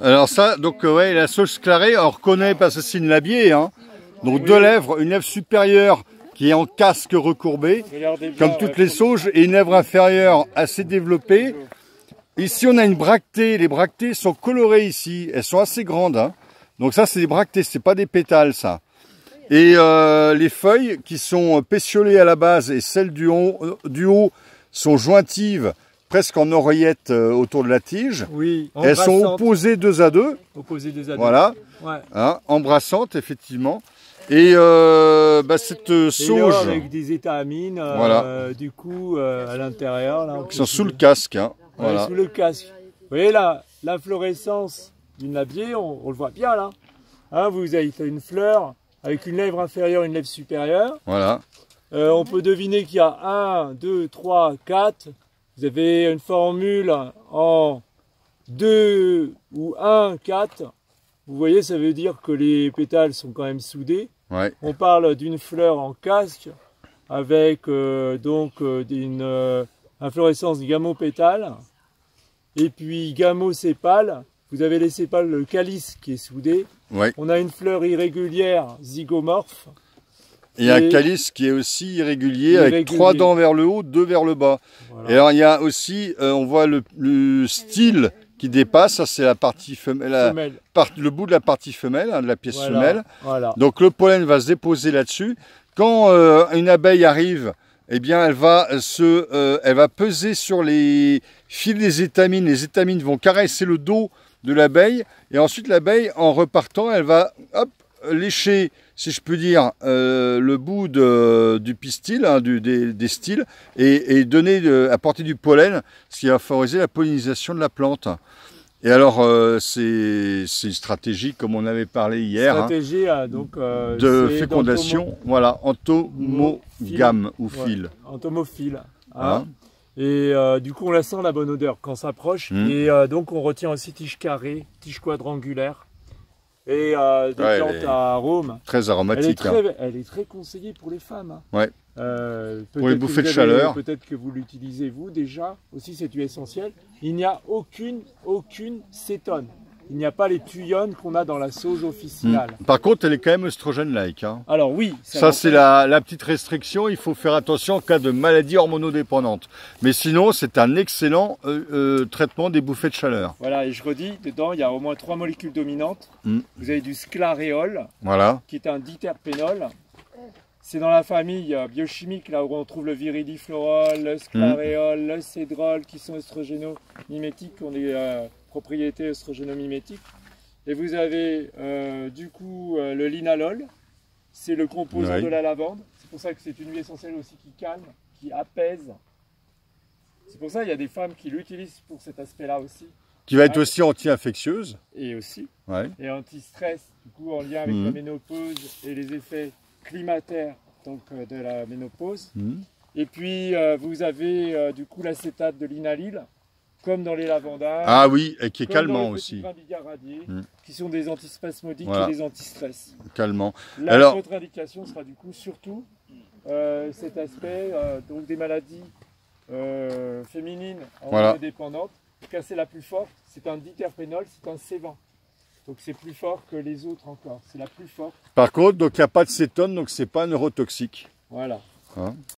Alors ça, donc ouais, la sauge clarée, on reconnaît parce que c'est une labier, hein. Donc deux lèvres, une lèvre supérieure qui est en casque recourbé, comme toutes les sauges, et une lèvre inférieure assez développée. Ici, on a une bractée. Les bractées sont colorées ici. Elles sont assez grandes, hein. Donc ça, c'est des bractées, c'est pas des pétales, ça. Et les feuilles qui sont pétiolées à la base et celles du haut sont jointives, presque en oreillette autour de la tige. Oui, elles sont opposées deux à deux. Opposées deux à deux. Voilà. Ouais. Hein, embrassantes, effectivement. Et cette sauge. Avec des étamines, voilà. du coup, à l'intérieur. Là, qui sont sous le casque. Hein. Ouais, voilà. sous le casque. Vous voyez là, l'inflorescence d'une labier, on le voit bien là. Hein, vous avez une fleur avec une lèvre inférieure et une lèvre supérieure. Voilà. On peut deviner qu'il y a 1, 2, 3, 4. Vous avez une formule en 2 ou 1, 4. Vous voyez, ça veut dire que les pétales sont quand même soudés. Ouais. On parle d'une fleur en casque avec une inflorescence gamopétale. Et puis gamosépale, vous avez les sépales, le calice qui est soudé. Ouais. On a une fleur irrégulière, zygomorphe. Et un calice qui est aussi irrégulier, avec 3 dents vers le haut, 2 vers le bas. Voilà. Et alors il y a aussi, on voit le style qui dépasse, ça c'est la partie femelle, le bout de la partie femelle, hein, de la pièce femelle. Voilà. Donc le pollen va se déposer là-dessus. Quand une abeille arrive, eh bien elle va peser sur les fils des étamines. Les étamines vont caresser le dos de l'abeille et ensuite l'abeille, en repartant, elle va lécher, si je peux dire, le bout du pistil, hein, des styles, et apporter du pollen, ce qui va favoriser la pollinisation de la plante. Et alors, c'est une stratégie, comme on avait parlé hier, stratégie, de fécondation, voilà, entomogame ou fil. Entomophile. Hein. Et du coup, on la sent la bonne odeur quand on s'approche. Et donc, on retient aussi tige carrée, tige quadrangulaire. Et des plantes à arôme. Très aromatique. Elle est très conseillée pour les femmes. Hein. Ouais. Pour les bouffées de chaleur. Peut-être que vous l'utilisez vous déjà. Aussi, c'est du essentiel. Il n'y a aucune cétone. Il n'y a pas les thuyones qu'on a dans la sauge officinale. Par contre, elle est quand même œstrogène-like. Hein. Alors oui. Ça c'est la petite restriction. Il faut faire attention en cas de maladie hormonodépendante. Mais sinon, c'est un excellent traitement des bouffées de chaleur. Voilà, et je redis, dedans, il y a au moins 3 molécules dominantes. Vous avez du sclaréol, voilà, qui est un diterpénol. C'est dans la famille biochimique, là où on trouve le viridiflorol, le sclaréol, le cédrol, qui sont œstrogénomimétiques, qui ont des propriétés œstrogénomimétiques. Et vous avez du coup le linalol, c'est le composant de la lavande. C'est pour ça que c'est une huile essentielle aussi qui calme, qui apaise. C'est pour ça qu'il y a des femmes qui l'utilisent pour cet aspect-là aussi. Qui va être aussi anti-infectieuse. Et aussi. Ouais. Et anti-stress, du coup en lien avec la ménopause et les effets climataire donc de la ménopause. Et puis vous avez du coup l'acétate de linalil, comme dans les lavandins. Ah oui, et qui est calmant aussi. Qui sont des antispasmodiques et des antistress. Calmant. La contre-indication sera du coup surtout cet aspect donc des maladies féminines hormonodépendantes. En tout cas, c'est la plus forte. C'est un diterpénol, c'est un C20. Donc c'est plus fort que les autres encore, c'est la plus forte. Par contre, donc il n'y a pas de cétone, donc c'est pas neurotoxique. Voilà. Hein?